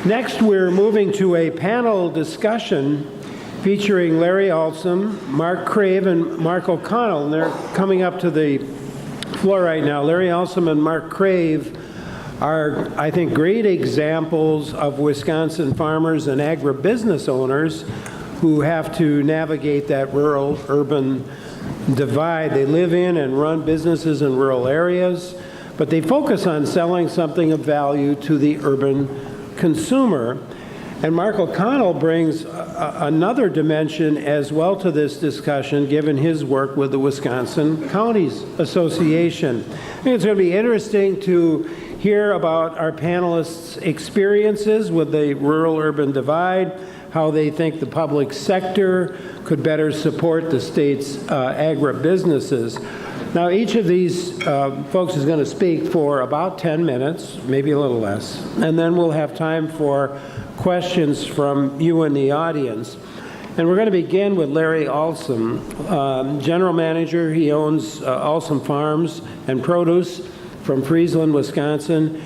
Next, we're moving to a panel discussion featuring Larry Alsum, Mark Crave, and Mark O'Connell. And they're coming up to the floor right now. Larry Alsum and Mark Crave are, I think, great examples of Wisconsin farmers and agribusiness owners who have to navigate that rural-urban divide. They live in and run businesses in rural areas, but they focus on selling something of value to the urban consumer. And Mark O'Connell brings another dimension as well to this discussion, given his work with the Wisconsin Counties Association. I think it's going to be interesting to hear about our panelists' experiences with the rural-urban divide, how they think the public sector could better support the state's agribusinesses. Now, each of these folks is going to speak for about 10 minutes, maybe a little less, and then we'll have time for questions from you in the audience. And we're going to begin with Larry Alsum, General Manager. He owns Alsum Farms and Produce from Friesland, Wisconsin.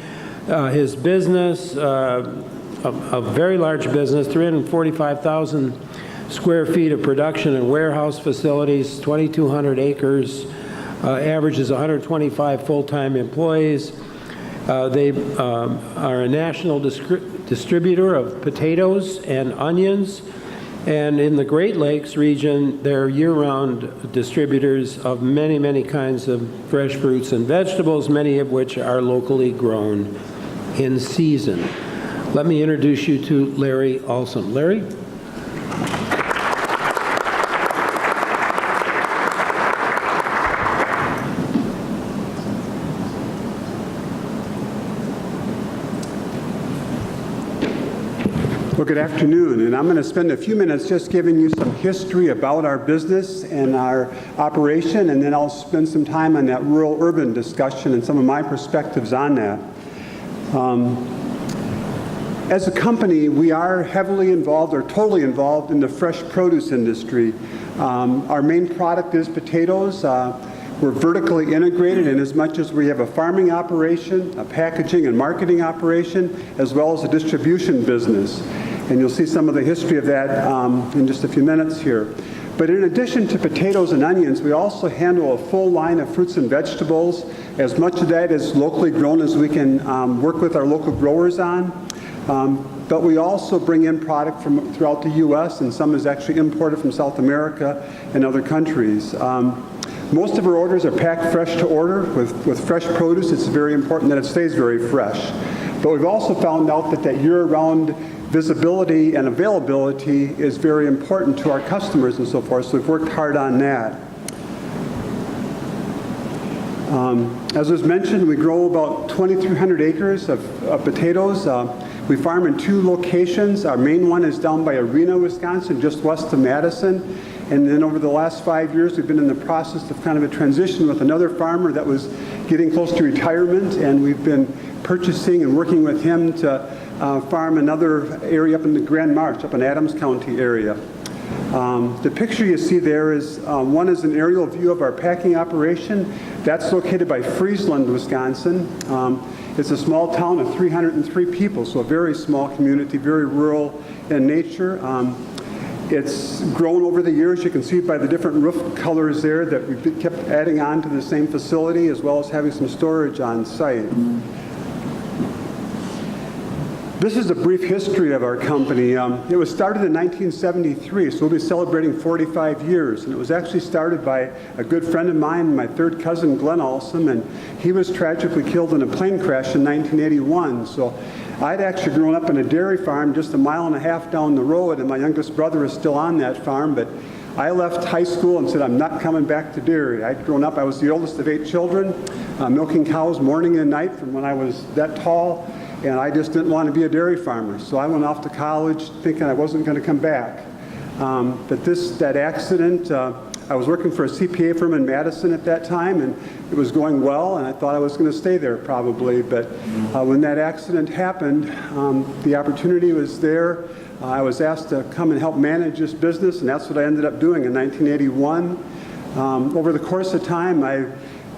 His business, a very large business, 345,000 square feet of production and warehouse facilities, 2,200 acres, averages 125 full-time employees. They are a national distributor of potatoes and onions, and in the Great Lakes region, they're year-round distributors of many, many kinds of fresh fruits and vegetables, many of which are locally grown in season. Let me introduce you to Larry Alsum. Larry? Well, good afternoon, and I'm going to spend a few minutes just giving you some history about our business and our operation, and then I'll spend some time on that rural-urban discussion and some of my perspectives on that. As a company, we are heavily involved or totally involved in the fresh produce industry. Our main product is potatoes. We're vertically integrated in as much as we have a farming operation, a packaging and marketing operation, as well as a distribution business. And you'll see some of the history of that in just a few minutes here. But in addition to potatoes and onions, we also handle a full line of fruits and vegetables. As much of that is locally grown as we can work with our local growers on. But we also bring in product from throughout the U.S., and some is actually imported from South America and other countries. Most of our orders are packed fresh to order. With fresh produce, it's very important that it stays very fresh. But we've also found out that year-round visibility and availability is very important to our customers and so forth, so we've worked hard on that. As was mentioned, we grow about 2,300 acres of potatoes. We farm in 2 locations. Our main one is down by Arena, Wisconsin, just west of Madison. And then over the last 5 years, we've been in the process of kind of a transition with another farmer that was getting close to retirement, and we've been purchasing and working with him to farm another area up in the Grand March, up in Adams County area. The picture you see there is, one is an aerial view of our packing operation. That's located by Friesland, Wisconsin. It's a small town of 303 people, so a very small community, very rural in nature. It's grown over the years. You can see by the different roof colors there that we've kept adding on to the same facility, as well as having some storage on site. This is a brief history of our company. It was started in 1973, so we'll be celebrating 45 years. And it was actually started by a good friend of mine, my third cousin, Glenn Alsum, and he was tragically killed in a plane crash in 1981. So I'd actually grown up in a dairy farm just a mile and a half down the road, and my youngest brother is still on that farm. But I left high school and said, I'm not coming back to dairy. I'd grown up, I was the oldest of 8 children, milking cows morning and night from when I was that tall. And I just didn't want to be a dairy farmer. So I went off to college thinking I wasn't going to come back. But that accident, I was working for a CPA firm in Madison at that time, and it was going well, and I thought I was going to stay there probably. But when that accident happened, the opportunity was there. I was asked to come and help manage this business, and that's what I ended up doing in 1981. Over the course of time, I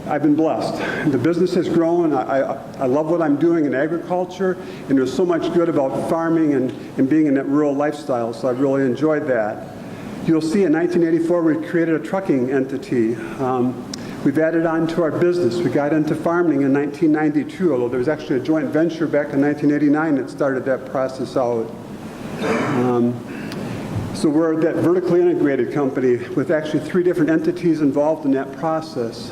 I've been blessed. The business has grown. I love what I'm doing in agriculture, and there's so much good about farming and being in that rural lifestyle, so I've really enjoyed that. You'll see in 1984 we created a trucking entity. We've added on to our business. We got into farming in 1992, although there was actually a joint venture back in 1989 that started that process out. So we're that vertically integrated company with actually 3 different entities involved in that process.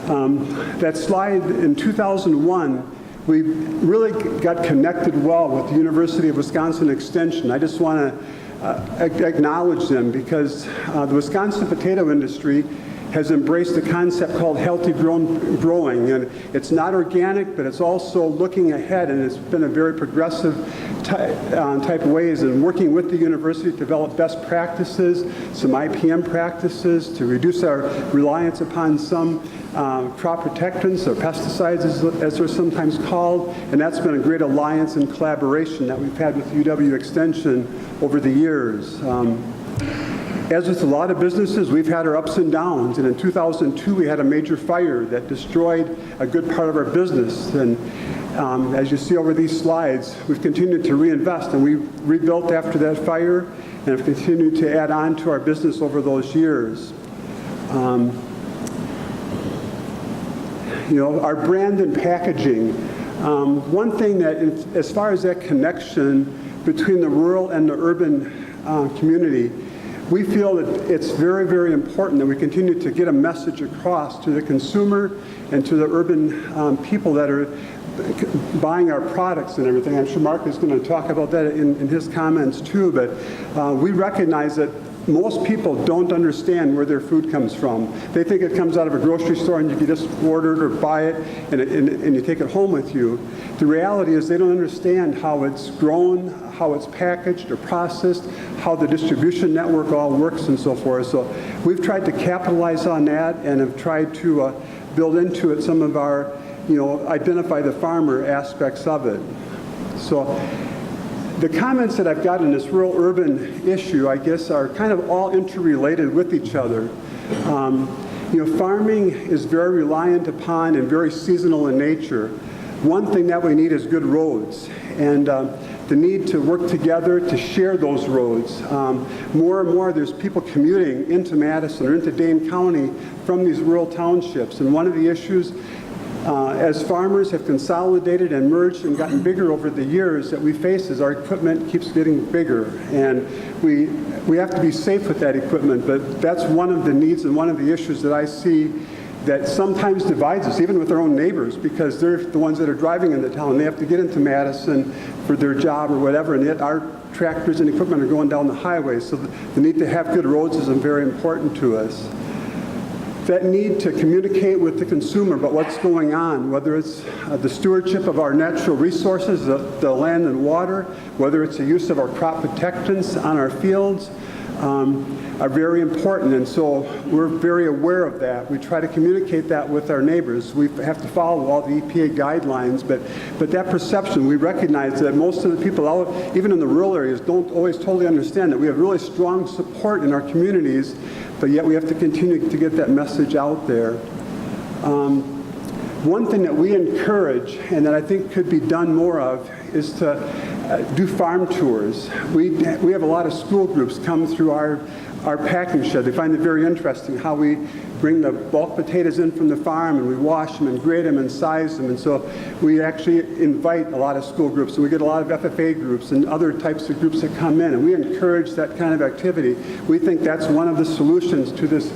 That slide in 2001, we really got connected well with the University of Wisconsin Extension. I just want to acknowledge them because the Wisconsin potato industry has embraced a concept called healthy growing, and it's not organic, but it's also looking ahead, and it's been a very progressive type of ways in working with the university to develop best practices, some IPM practices, to reduce our reliance upon some crop protectants or pesticides as they're sometimes called, and that's been a great alliance and collaboration that we've had with UW Extension over the years. As with a lot of businesses, we've had our ups and downs, and in 2002 we had a major fire that destroyed a good part of our business. And as you see over these slides, we've continued to reinvest, and we rebuilt after that fire and have continued to add on to our business over those years. Our brand and packaging. One thing that, as far as that connection between the rural and the urban community, we feel that it's very, very important that we continue to get a message across to the consumer and to the urban people that are buying our products and everything. I'm sure Mark is going to talk about that in his comments too, but we recognize that most people don't understand where their food comes from. They think it comes out of a grocery store and you can just order it or buy it and you take it home with you. The reality is they don't understand how it's grown, how it's packaged or processed, how the distribution network all works and so forth. So we've tried to capitalize on that and have tried to build into it some of our, identify the farmer aspects of it. So the comments that I've got in this rural-urban issue, I guess, are kind of all interrelated with each other. Farming is very reliant upon and very seasonal in nature. One thing that we need is good roads, and the need to work together to share those roads. More and more there's people commuting into Madison or into Dane County from these rural townships, and one of the issues as farmers have consolidated and merged and gotten bigger over the years that we face is our equipment keeps getting bigger, and we have to be safe with that equipment, but that's one of the needs and one of the issues that I see that sometimes divides us, even with our own neighbors, because they're the ones that are driving in the town. They have to get into Madison for their job or whatever, and yet our tractors and equipment are going down the highway, so the need to have good roads is very important to us. That need to communicate with the consumer about what's going on, whether it's the stewardship of our natural resources, the land and water, whether it's the use of our crop protectants on our fields, are very important, and so we're very aware of that. We try to communicate that with our neighbors. We have to follow all the EPA guidelines, but that perception, we recognize that most of the people out, even in the rural areas, don't always totally understand that we have really strong support in our communities, but yet we have to continue to get that message out there. One thing that we encourage and that I think could be done more of is to do farm tours. We have a lot of school groups come through our packing shed. They find it very interesting how we bring the bulk potatoes in from the farm and we wash them and grade them and size them, and so we actually invite a lot of school groups, and we get a lot of FFA groups and other types of groups that come in, and we encourage that kind of activity. We think that's one of the solutions to this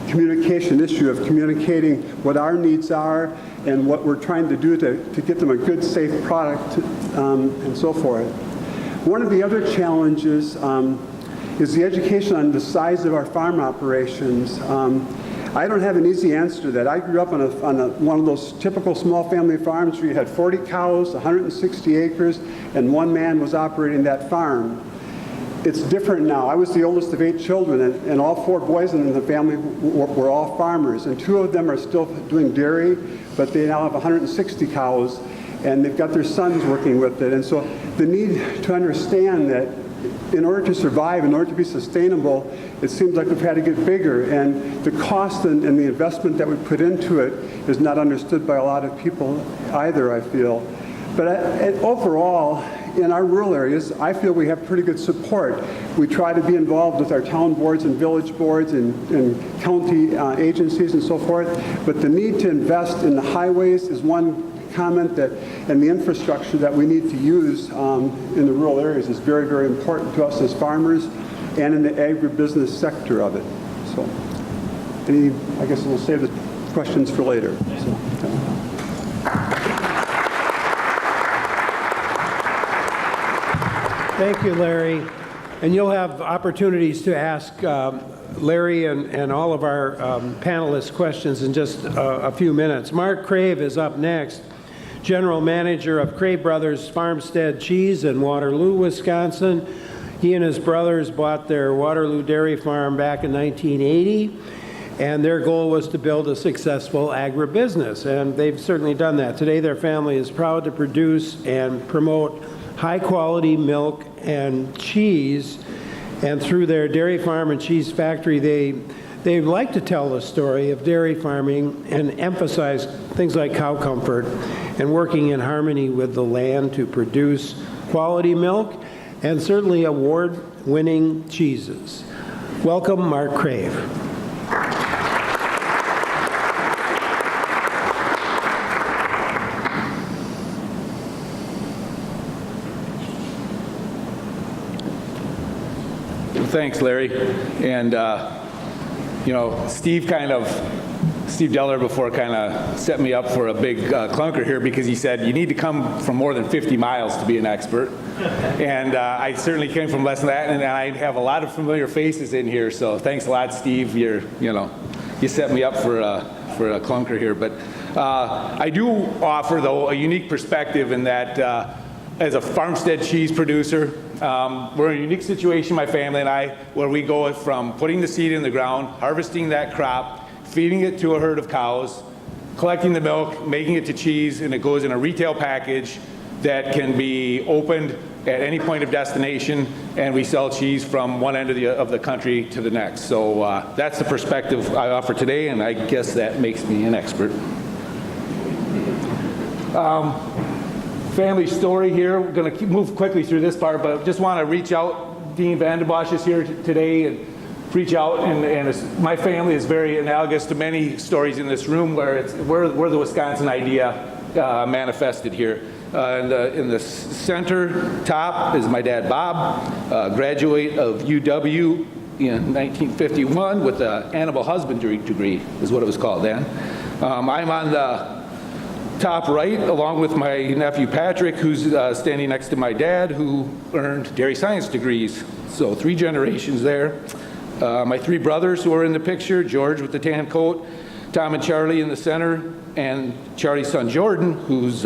communication issue of communicating what our needs are and what we're trying to do to get them a good, safe product and so forth. One of the other challenges is the education on the size of our farm operations. I don't have an easy answer to that. I grew up on one of those typical small family farms where you had 40 cows, 160 acres, and one man was operating that farm. It's different now. I was the oldest of 8 children, and all 4 boys in the family were all farmers, and 2 of them are still doing dairy, but they now have 160 cows, and they've got their sons working with it. And so the need to understand that in order to survive, in order to be sustainable, it seems like we've had to get bigger. And the cost and the investment that we put into it is not understood by a lot of people either, I feel. But overall, in our rural areas, I feel we have pretty good support. We try to be involved with our town boards and village boards and county agencies and so forth. But the need to invest in the highways is one comment that, and the infrastructure that we need to use in the rural areas is very, very important to us as farmers and in the agribusiness sector of it. So, I guess we'll save the questions for later. So, Thank you, Larry. And you'll have opportunities to ask Larry and all of our panelists questions in just a few minutes. Mark Crave is up next, General Manager of Crave Brothers Farmstead Cheese in Waterloo, Wisconsin. He and his brothers bought their Waterloo Dairy Farm back in 1980, and their goal was to build a successful agribusiness, and they've certainly done that. Today, their family is proud to produce and promote high-quality milk and cheese, and through their dairy farm and cheese factory, they like to tell the story of dairy farming and emphasize things like cow comfort and working in harmony with the land to produce quality milk and certainly award-winning cheeses. Welcome, Mark Crave. Thanks, Larry. And, you know, Steve Deller before kind of set me up for a big clunker here because he said, you need to come from more than 50 miles to be an expert. And I certainly came from less than that, and I have a lot of familiar faces in here, so thanks a lot, Steve. You set me up for a clunker here. But I do offer, though, a unique perspective in that as a farmstead cheese producer, we're in a unique situation, my family and I, where we go from putting the seed in the ground, harvesting that crop, feeding it to a herd of cows, collecting the milk, making it to cheese, and it goes in a retail package that can be opened at any point of destination, and we sell cheese from one end of the country to the next. So that's the perspective I offer today, and I guess that makes me an expert. Family story here. We're going to move quickly through this part, but just want to reach out. Dean Vandenbosch is here today and reach out, and my family is very analogous to many stories in this room where we're the Wisconsin idea manifested here. In the center top is my dad, Bob, graduate of UW in 1951 with an animal husbandry degree, is what it was called then. I'm on the top right, along with my nephew Patrick, who's standing next to my dad, who earned dairy science degrees. So 3 generations there. My 3 brothers who are in the picture, George with the tan coat, Tom and Charlie in the center, and Charlie's son Jordan, who's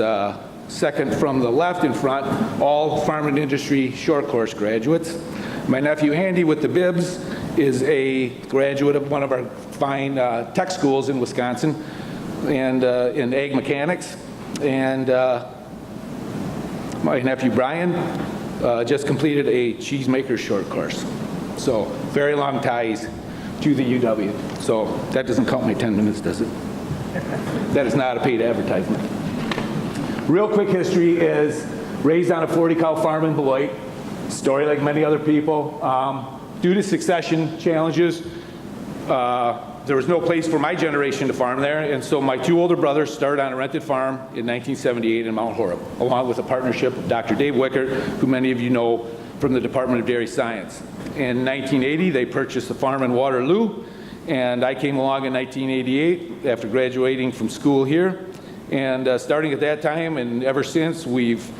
second from the left in front, all farm and industry short course graduates. My nephew Andy with the bibs is a graduate of one of our fine tech schools in Wisconsin, and in egg mechanics. And my nephew Brian just completed a cheesemaker short course. So very long ties to the UW. So that doesn't count my 10 minutes, does it? That is not a paid advertisement. Real quick history is raised on a 40 cow farm in Beloit. Story like many other people. Due to succession challenges, there was no place for my generation to farm there, and so my 2 older brothers started on a rented farm in 1978 in Mount Horeb, along with a partnership with Dr. Dave Wickert, who many of you know from the Department of Dairy Science. In 1980, they purchased a farm in Waterloo, and I came along in 1988 after graduating from school here. And starting at that time and ever since, we've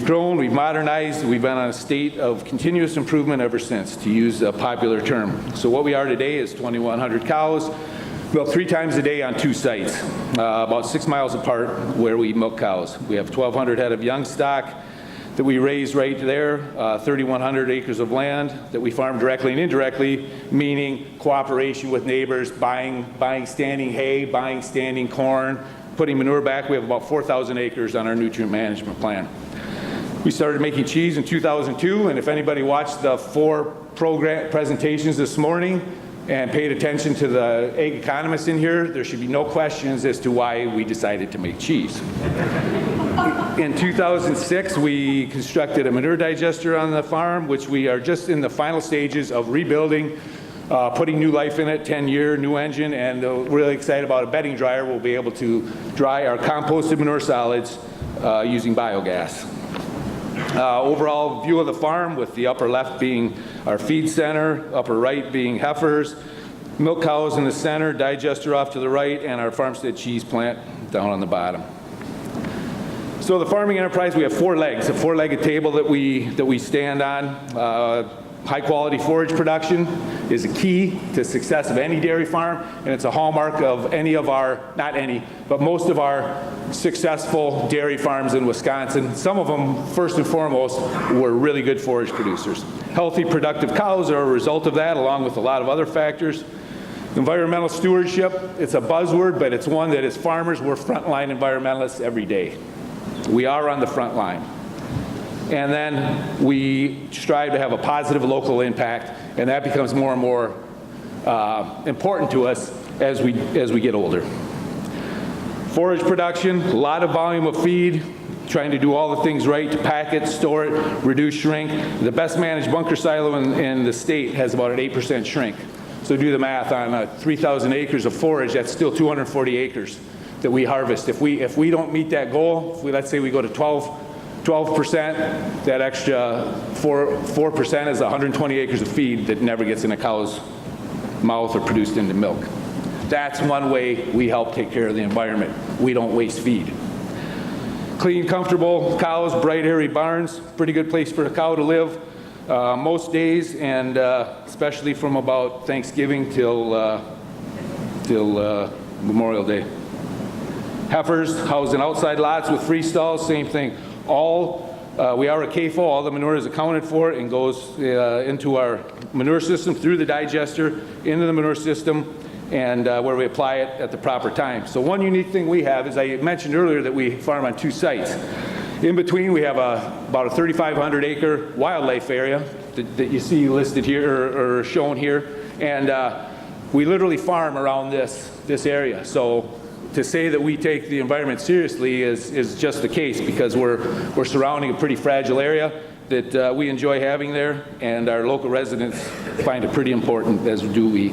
grown, we've modernized, we've been on a state of continuous improvement ever since, to use a popular term. So what we are today is 2,100 cows, milked 3 times a day on 2 sites, about 6 miles apart where we milk cows. We have 1,200 head of young stock that we raise right there, 3,100 acres of land that we farm directly and indirectly, meaning cooperation with neighbors, buying standing hay, buying standing corn, putting manure back. We have about 4,000 acres on our nutrient management plan. We started making cheese in 2002, and if anybody watched the 4 presentations this morning and paid attention to the egg economists in here, there should be no questions as to why we decided to make cheese. In 2006, we constructed a manure digester on the farm, which we are just in the final stages of rebuilding, putting new life in it, 10-year new engine, and we're really excited about a bedding dryer. We'll be able to dry our composted manure solids using biogas. Overall view of the farm, with the upper left being our feed center, upper right being heifers, milk cows in the center, digester off to the right, and our Farmstead cheese plant down on the bottom. So the farming enterprise, we have 4 legs, a 4-legged table that we stand on. High quality forage production is a key to success of any dairy farm, and it's a hallmark of any of our, not any, but most of our successful dairy farms in Wisconsin. Some of them, first and foremost, were really good forage producers. Healthy, productive cows are a result of that, along with a lot of other factors. Environmental stewardship, it's a buzzword, but it's one that as farmers, we're frontline environmentalists every day. We are on the front line. And then we strive to have a positive local impact, and that becomes more and more important to us as we get older. Forage production, a lot of volume of feed, trying to do all the things right to pack it, store it, reduce shrink. The best managed bunker silo in the state has about an 8% shrink. So do the math on 3,000 acres of forage, that's still 240 acres that we harvest. If we don't meet that goal, let's say we go to 12%, that extra 4% is 120 acres of feed that never gets in a cow's mouth or produced into milk. That's one way we help take care of the environment. We don't waste feed. Clean, comfortable cows, bright, airy barns, pretty good place for a cow to live most days, and especially from about Thanksgiving till Memorial Day. Heifers housed in outside lots with free stalls, same thing. We are a CAFO, all the manure is accounted for and goes into our manure system through the digester, into the manure system, and where we apply it at the proper time. So one unique thing we have is, I mentioned earlier that we farm on 2 sites. In between, we have about a 3,500 acre wildlife area that you see listed here or shown here, and we literally farm around this area. So to say that we take the environment seriously is just the case, because we're surrounding a pretty fragile area that we enjoy having there, and our local residents find it pretty important, as do we.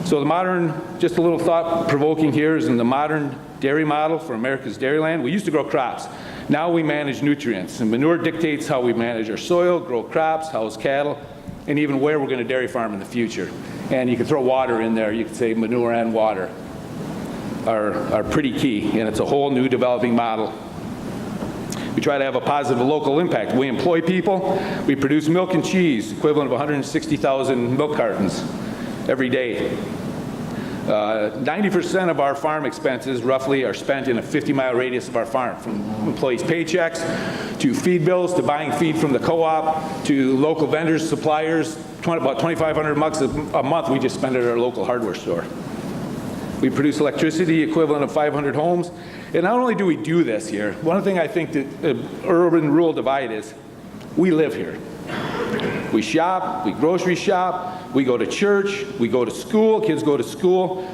So the modern, just a little thought-provoking here, is in the modern dairy model for America's dairyland, we used to grow crops. Now we manage nutrients, and manure dictates how we manage our soil, grow crops, house cattle, and even where we're going to dairy farm in the future. And you can throw water in there. You could say manure and water are pretty key, and it's a whole new developing model. We try to have a positive local impact. We employ people. We produce milk and cheese, equivalent of 160,000 milk cartons every day. 90% of our farm expenses, roughly, are spent in a 50-mile radius of our farm, from employees' paychecks to feed bills, to buying feed from the co-op, to local vendors, suppliers. About $2,500 a month we just spend at our local hardware store. We produce electricity equivalent of 500 homes. And not only do we do this here, one thing I think that the urban-rural divide is, we live here. We shop, we grocery shop, we go to church, we go to school, kids go to school.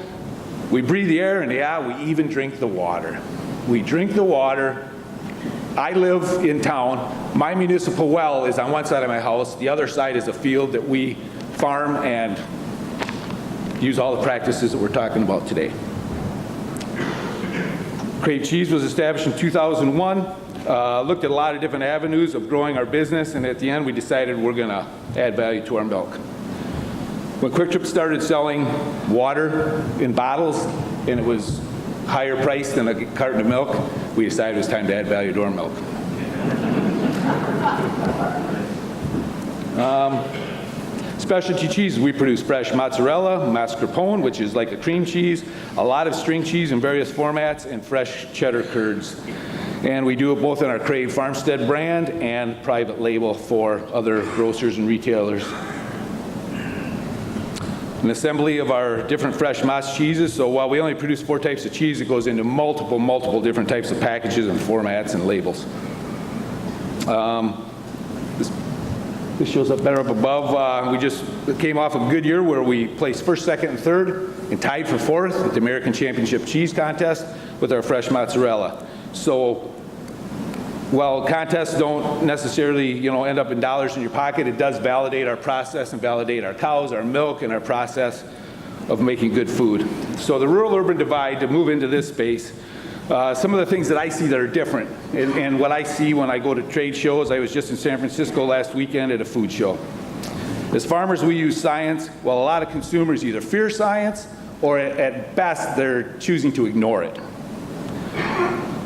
We breathe the air, and yeah, we even drink the water. We drink the water. I live in town. My municipal well is on one side of my house. The other side is a field that we farm and use all the practices that we're talking about today. Crave Cheese was established in 2001. Looked at a lot of different avenues of growing our business, and at the end we decided we're going to add value to our milk. When Quick Trip started selling water in bottles, and it was higher priced than a carton of milk, we decided it was time to add value to our milk. Specialty cheeses, we produce fresh mozzarella, mascarpone, which is like a cream cheese, a lot of string cheese in various formats, and fresh cheddar curds. And we do it both in our Crave Farmstead brand and private label for other grocers and retailers. An assembly of our different fresh Moss cheeses. So while we only produce 4 types of cheese, it goes into multiple different types of packages and formats and labels. This shows up better up above. We just came off a good year where we placed first, second, and third and tied for fourth at the American Championship Cheese Contest with our fresh mozzarella. So while contests don't necessarily, end up in dollars in your pocket, it does validate our process and validate our cows, our milk, and our process of making good food. So the rural-urban divide, to move into this space, some of the things that I see that are different, and what I see when I go to trade shows. I was just in San Francisco last weekend at a food show. As farmers, we use science, while a lot of consumers either fear science or at best they're choosing to ignore it.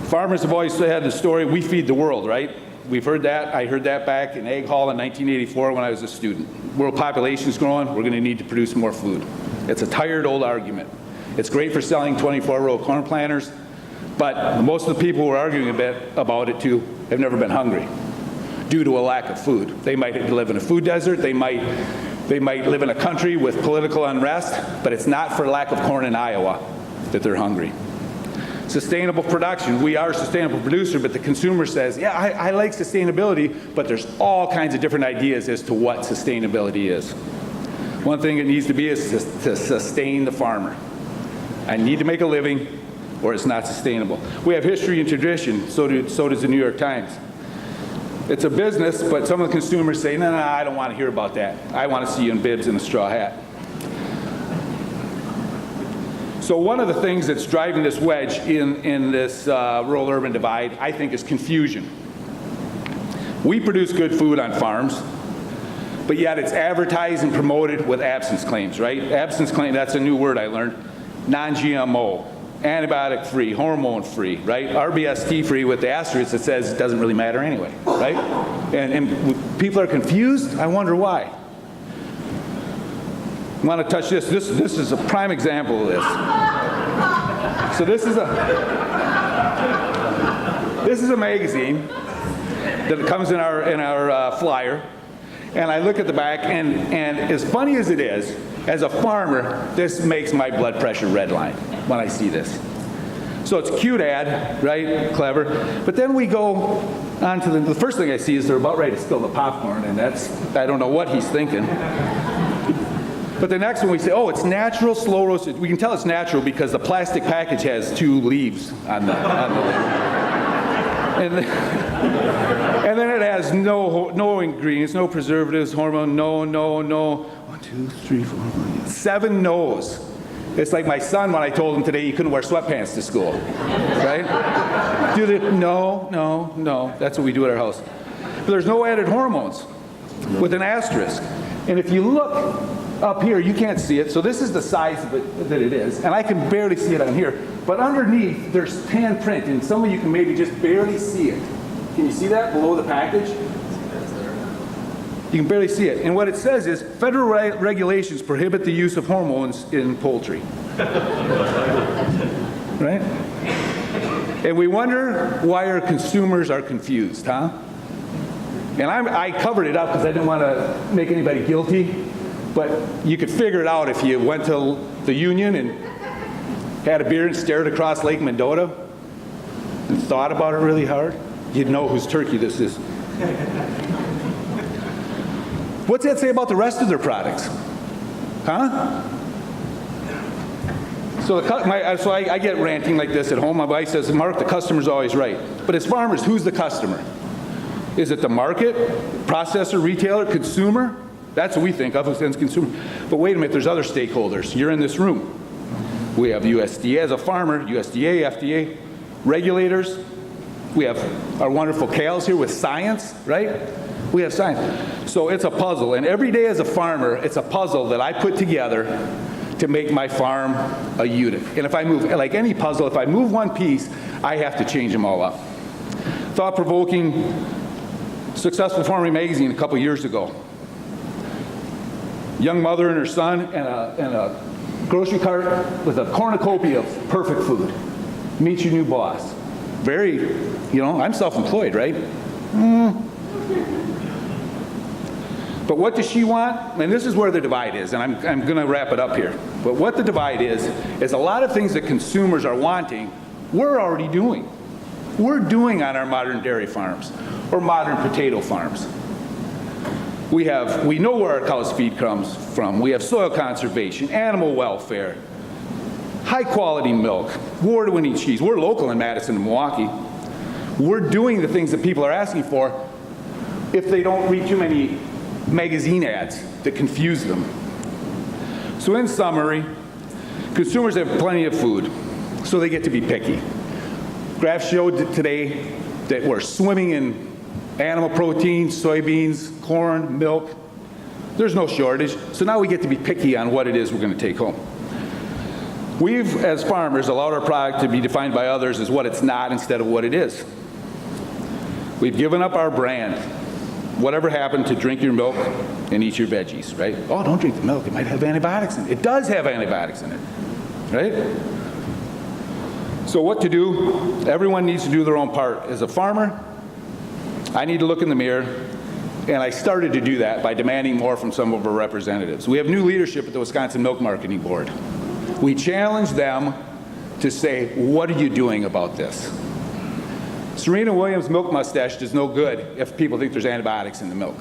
Farmers have always had the story, we feed the world, right? We've heard that. I heard that back in Ag Hall in 1984 when I was a student. World population's growing, we're going to need to produce more food. It's a tired old argument. It's great for selling 24-row corn planters, but most of the people who are arguing about it too have never been hungry due to a lack of food. They might live in a food desert, they might live in a country with political unrest, but it's not for lack of corn in Iowa that they're hungry. Sustainable production, we are a sustainable producer, but the consumer says, yeah, I like sustainability, but there's all kinds of different ideas as to what sustainability is. One thing it needs to be is to sustain the farmer. I need to make a living, or it's not sustainable. We have history and tradition, so does the New York Times. It's a business, but some of the consumers say, no, I don't want to hear about that. I want to see you in bibs and a straw hat. So one of the things that's driving this wedge in this rural-urban divide, I think, is confusion. We produce good food on farms, but yet it's advertised and promoted with absence claims, right? Absence claim, that's a new word I learned. Non-GMO, antibiotic-free, hormone-free, right? RBST-free with the asterisk that says it doesn't really matter anyway, right? And people are confused. I wonder why. I want to touch this. This is a prime example of this. So this is a magazine that comes in our flyer, and I look at the back, and as funny as it is, as a farmer, this makes my blood pressure redline when I see this. So it's a cute ad, right? Clever. But then we go on to the first thing I see is they're about ready to spill the popcorn, and I don't know what he's thinking. But the next one we say, oh, it's natural, slow roasted. We can tell it's natural because the plastic package has 2 leaves on the label. And then it has no ingredients, no preservatives, hormone, no. 1, 2, 3, 4, 5, 7 no's. It's like my son when I told him today he couldn't wear sweatpants to school, right? No. That's what we do at our house. But there's no added hormones with an asterisk. And if you look up here, you can't see it. So this is the size of it that it is. And I can barely see it on here. But underneath, there's tan print. And some of you can maybe just barely see it. Can you see that below the package? You can barely see it. And what it says is, federal regulations prohibit the use of hormones in poultry. Right? And we wonder why our consumers are confused, huh? And I covered it up because I didn't want to make anybody guilty. But you could figure it out if you went to the Union and had a beer and stared across Lake Mendota and thought about it really hard. You'd know whose turkey this is. What's that say about the rest of their products? Huh? So I get ranting like this at home. My wife says, Mark, the customer's always right. But as farmers, who's the customer? Is it the market, processor, retailer, consumer? That's what we think of as consumer. But wait a minute, there's other stakeholders. You're in this room. We have USDA as a farmer, USDA, FDA, regulators. We have our wonderful Kales here with science, right? We have science. So it's a puzzle. And every day as a farmer, it's a puzzle that I put together to make my farm a unit. And if I move, like any puzzle, if I move one piece, I have to change them all up. Thought-provoking, Successful Farming magazine a couple years ago. Young mother and her son and a grocery cart with a cornucopia of perfect food. Meet your new boss. Very, I'm self-employed, right? But what does she want? And this is where the divide is, and I'm going to wrap it up here. But what the divide is a lot of things that consumers are wanting, we're already doing. we're doing on our modern dairy farms or modern potato farms. We know where our cow's feed comes from. We have soil conservation, animal welfare, high quality milk, award-winning cheese. We're local in Madison and Milwaukee. We're doing the things that people are asking for if they don't read too many magazine ads that confuse them. So in summary, consumers have plenty of food, so they get to be picky. Graphs showed today that we're swimming in animal protein, soybeans, corn, milk. There's no shortage, so now we get to be picky on what it is we're going to take home. We've, as farmers, allowed our product to be defined by others as what it's not instead of what it is. We've given up our brand. Whatever happened to drink your milk and eat your veggies, right? Oh, don't drink the milk, it might have antibiotics in it. It does have antibiotics in it, right? So what to do? Everyone needs to do their own part. As a farmer, I need to look in the mirror, and I started to do that by demanding more from some of our representatives. We have new leadership at the Wisconsin Milk Marketing Board. We challenge them to say, what are you doing about this? Serena Williams' milk mustache does no good if people think there's antibiotics in the milk.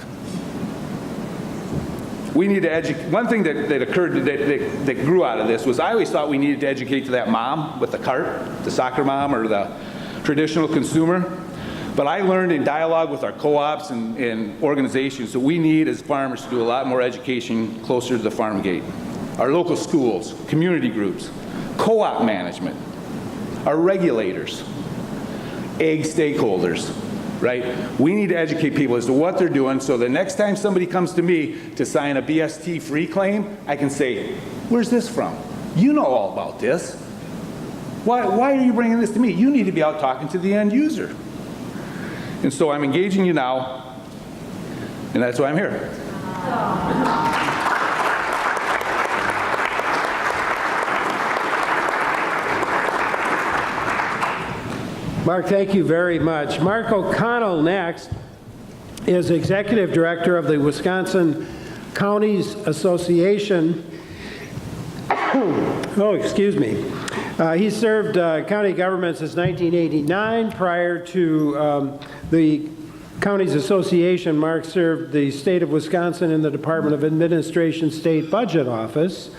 We need to educate. One thing that occurred, that grew out of this was I always thought we needed to educate to that mom with the cart, the soccer mom or the traditional consumer. But I learned in dialogue with our co-ops and organizations that we need as farmers to do a lot more education closer to the farm gate. Our local schools, community groups, co-op management, our regulators, ag stakeholders, right? We need to educate people as to what they're doing so the next time somebody comes to me to sign a BST free claim, I can say, where's this from? You know all about this. Why are you bringing this to me? You need to be out talking to the end user. And so I'm engaging you now, and that's why I'm here. Mark, thank you very much. Mark O'Connell next is Executive Director of the Wisconsin Counties Association. Oh, excuse me. He served county government since 1989. Prior to the Counties Association, Mark served the state of Wisconsin in the Department of Administration State Budget Office,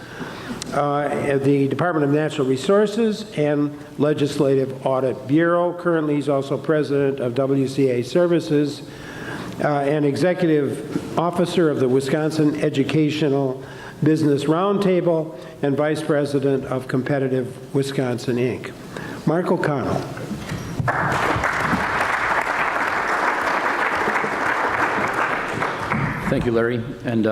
at the Department of Natural Resources and Legislative Audit Bureau. Currently, he's also president of WCA Services and executive officer of the Wisconsin Educational Business Roundtable and vice president of Competitive Wisconsin, Inc. Mark O'Connell. Thank you, Larry. And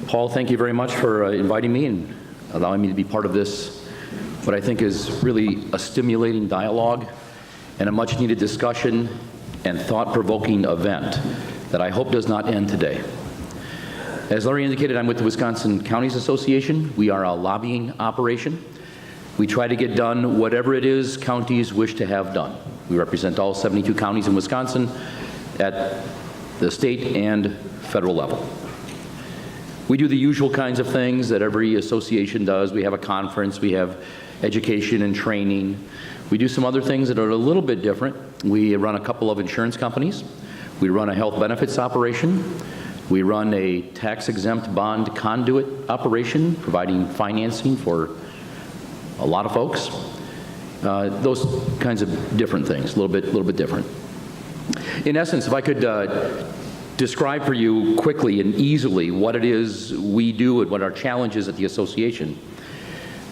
Paul, thank you very much for inviting me and allowing me to be part of this, what I think is really a stimulating dialogue and a much needed discussion and thought-provoking event that I hope does not end today. As Larry indicated, I'm with the Wisconsin Counties Association. We are a lobbying operation. We try to get done whatever it is counties wish to have done. We represent all 72 counties in Wisconsin at the state and federal level. We do the usual kinds of things that every association does. We have a conference, we have education and training. We do some other things that are a little bit different. We run a couple of insurance companies. We run a health benefits operation. We run a tax-exempt bond conduit operation, providing financing for a lot of folks. Those kinds of different things, a little bit different. In essence, if I could describe for you quickly and easily what it is we do and what our challenge is at the association.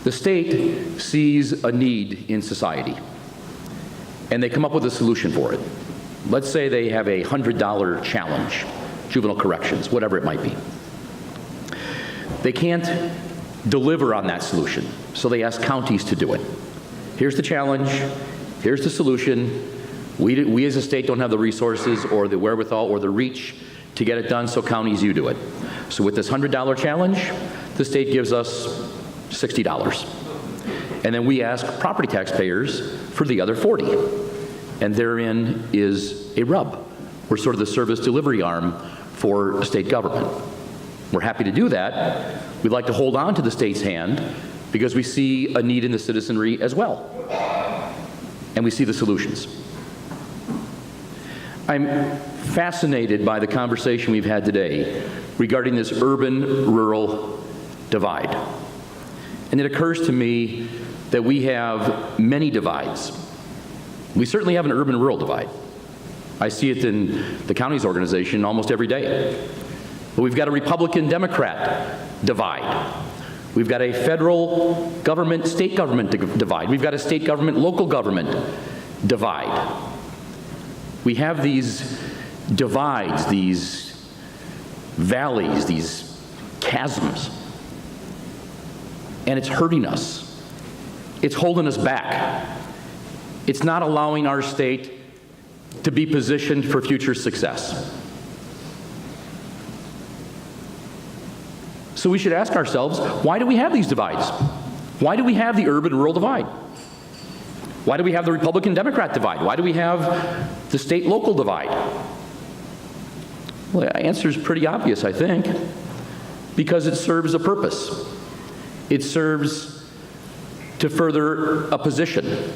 The state sees a need in society, and they come up with a solution for it. Let's say they have a $100 challenge, juvenile corrections, whatever it might be. They can't deliver on that solution, so they ask counties to do it. Here's the challenge, here's the solution. We as a state don't have the resources or the wherewithal or the reach to get it done, so counties, you do it. So with this $100 challenge, the state gives us $60. And then we ask property taxpayers for the other 40. And therein is a rub. We're sort of the service delivery arm for state government. We're happy to do that. We'd like to hold on to the state's hand because we see a need in the citizenry as well. and we see the solutions. I'm fascinated by the conversation we've had today regarding this urban-rural divide. And it occurs to me that we have many divides. We certainly have an urban-rural divide. I see it in the county's organization almost every day. But we've got a Republican-Democrat divide. We've got a federal government, state government divide. We've got a state government, local government divide. We have these divides, these valleys, these chasms, and it's hurting us. It's holding us back. It's not allowing our state to be positioned for future success. So we should ask ourselves, why do we have these divides? Why do we have the urban-rural divide? Why do we have the Republican-Democrat divide? Why do we have the state-local divide? Well, the answer is pretty obvious, I think. Because it serves a purpose. It serves to further a position.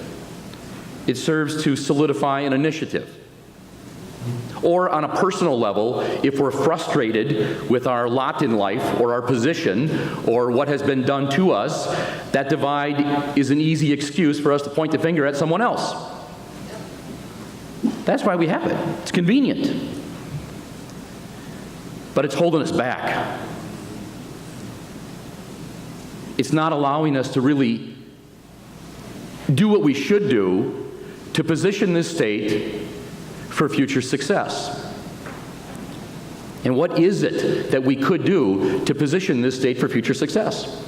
It serves to solidify an initiative. Or on a personal level, if we're frustrated with our lot in life or our position or what has been done to us, that divide is an easy excuse for us to point the finger at someone else. That's why we have it. It's convenient. But it's holding us back. It's not allowing us to really do what we should do to position this state for future success. And what is it that we could do to position this state for future success?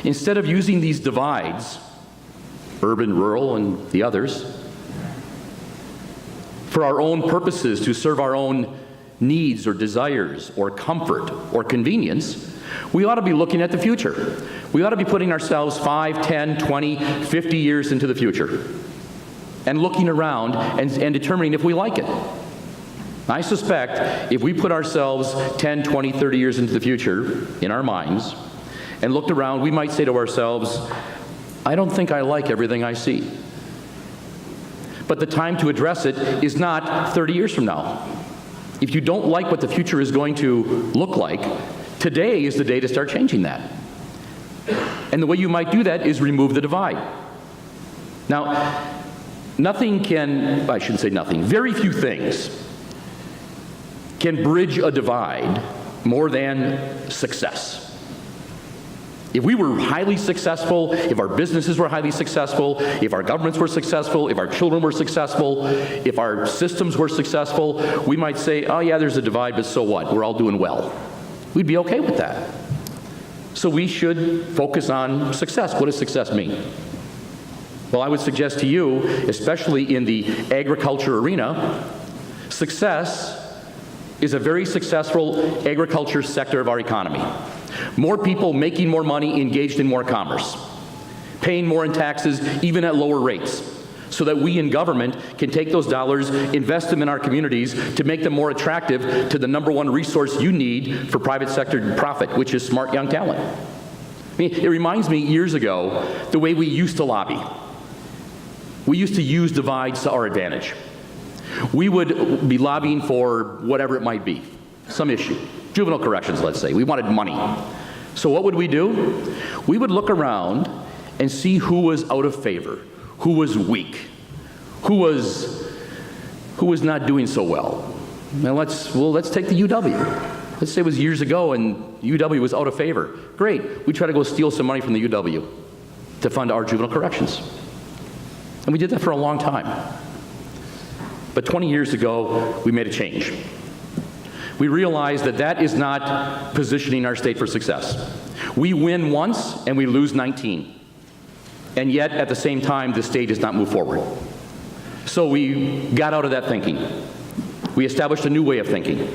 Instead of using these divides, urban, rural, and the others, for our own purposes to serve our own needs or desires or comfort or convenience, we ought to be looking at the future. We ought to be putting ourselves 5, 10, 20, 50 years into the future and looking around and determining if we like it. I suspect if we put ourselves 10, 20, 30 years into the future in our minds and looked around, we might say to ourselves, I don't think I like everything I see. But the time to address it is not 30 years from now. If you don't like what the future is going to look like, today is the day to start changing that. And the way you might do that is remove the divide. Now, nothing can, I shouldn't say nothing, very few things can bridge a divide more than success. If we were highly successful, if our businesses were highly successful, if our governments were successful, if our children were successful, if our systems were successful, we might say, oh yeah, there's a divide, but so what? We're all doing well. We'd be okay with that. So we should focus on success. What does success mean? Well, I would suggest to you, especially in the agriculture arena, success is a very successful agriculture sector of our economy. More people making more money, engaged in more commerce, paying more in taxes, even at lower rates, so that we in government can take those dollars, invest them in our communities to make them more attractive to the #1 resource you need for private sector profit, which is smart young talent. I mean, it reminds me years ago the way we used to lobby. We used to use divides to our advantage. We would be lobbying for whatever it might be, some issue. Juvenile corrections, let's say. We wanted money. So what would we do? We would look around and see who was out of favor, who was weak, who was not doing so well. Now let's take the UW. Let's say it was years ago and UW was out of favor. Great. We try to go steal some money from the UW to fund our juvenile corrections. And we did that for a long time. But 20 years ago, we made a change. We realized that that is not positioning our state for success. We win once and we lose 19. And yet, at the same time, the state does not move forward. So we got out of that thinking. We established a new way of thinking.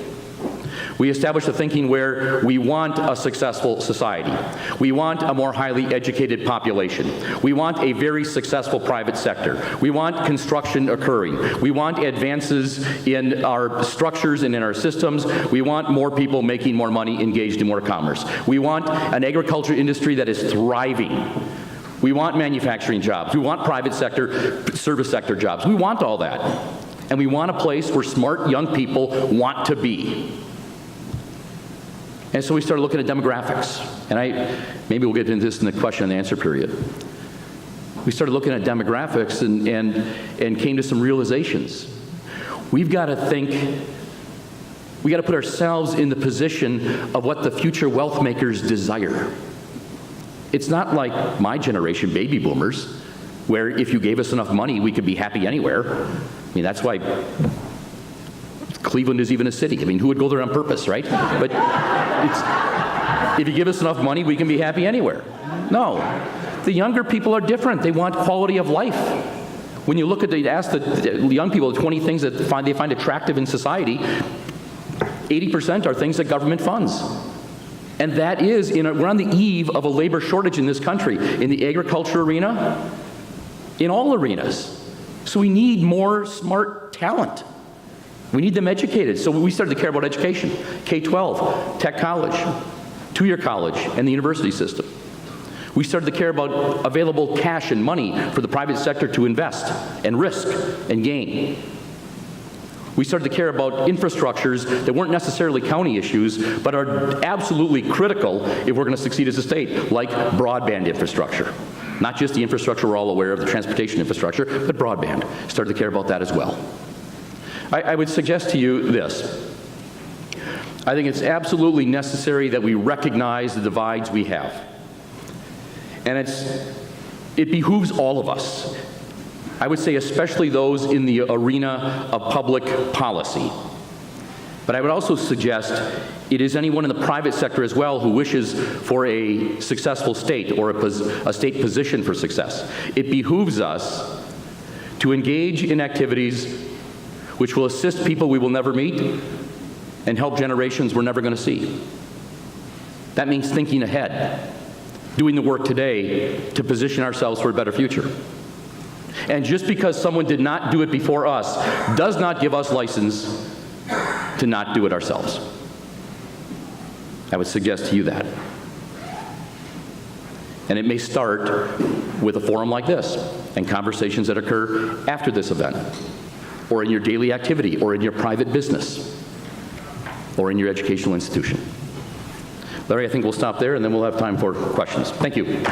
We established a thinking where we want a successful society. We want a more highly educated population. We want a very successful private sector. We want construction occurring. We want advances in our structures and in our systems. We want more people making more money, engaged in more commerce. We want an agriculture industry that is thriving, We want manufacturing jobs. We want private sector, service sector jobs. We want all that. And we want a place where smart young people want to be. And so we started looking at demographics. And maybe we'll get into this in the question and answer period. We started looking at demographics and came to some realizations. We've got to think, we got to put ourselves in the position of what the future wealth makers desire. It's not like my generation, baby boomers, where if you gave us enough money, we could be happy anywhere. I mean, that's why Cleveland is even a city. I mean, who would go there on purpose, right? But if you give us enough money, we can be happy anywhere. No. The younger people are different. They want quality of life. When you look at, ask the young people 20 things that they find attractive in society, 80% are things that government funds. And that is, we're on the eve of a labor shortage in this country, in the agriculture arena, in all arenas. So we need more smart talent. We need them educated. So we started to care about education, K-12, tech college, two-year college, and the university system. We started to care about available cash and money for the private sector to invest and risk and gain. We started to care about infrastructures that weren't necessarily county issues, but are absolutely critical if we're going to succeed as a state, like broadband infrastructure. Not just the infrastructure we're all aware of, the transportation infrastructure, but broadband. Started to care about that as well. I would suggest to you this. I think it's absolutely necessary that we recognize the divides we have. And it behooves all of us. I would say especially those in the arena of public policy. But I would also suggest it is anyone in the private sector as well who wishes for a successful state or a state position for success. It behooves us to engage in activities which will assist people we will never meet and help generations we're never going to see. That means thinking ahead, doing the work today to position ourselves for a better future. And just because someone did not do it before us does not give us license to not do it ourselves. I would suggest to you that. And it may start with a forum like this and conversations that occur after this event, or in your daily activity, or in your private business, or in your educational institution. Larry, I think we'll stop there and then we'll have time for questions. Thank you.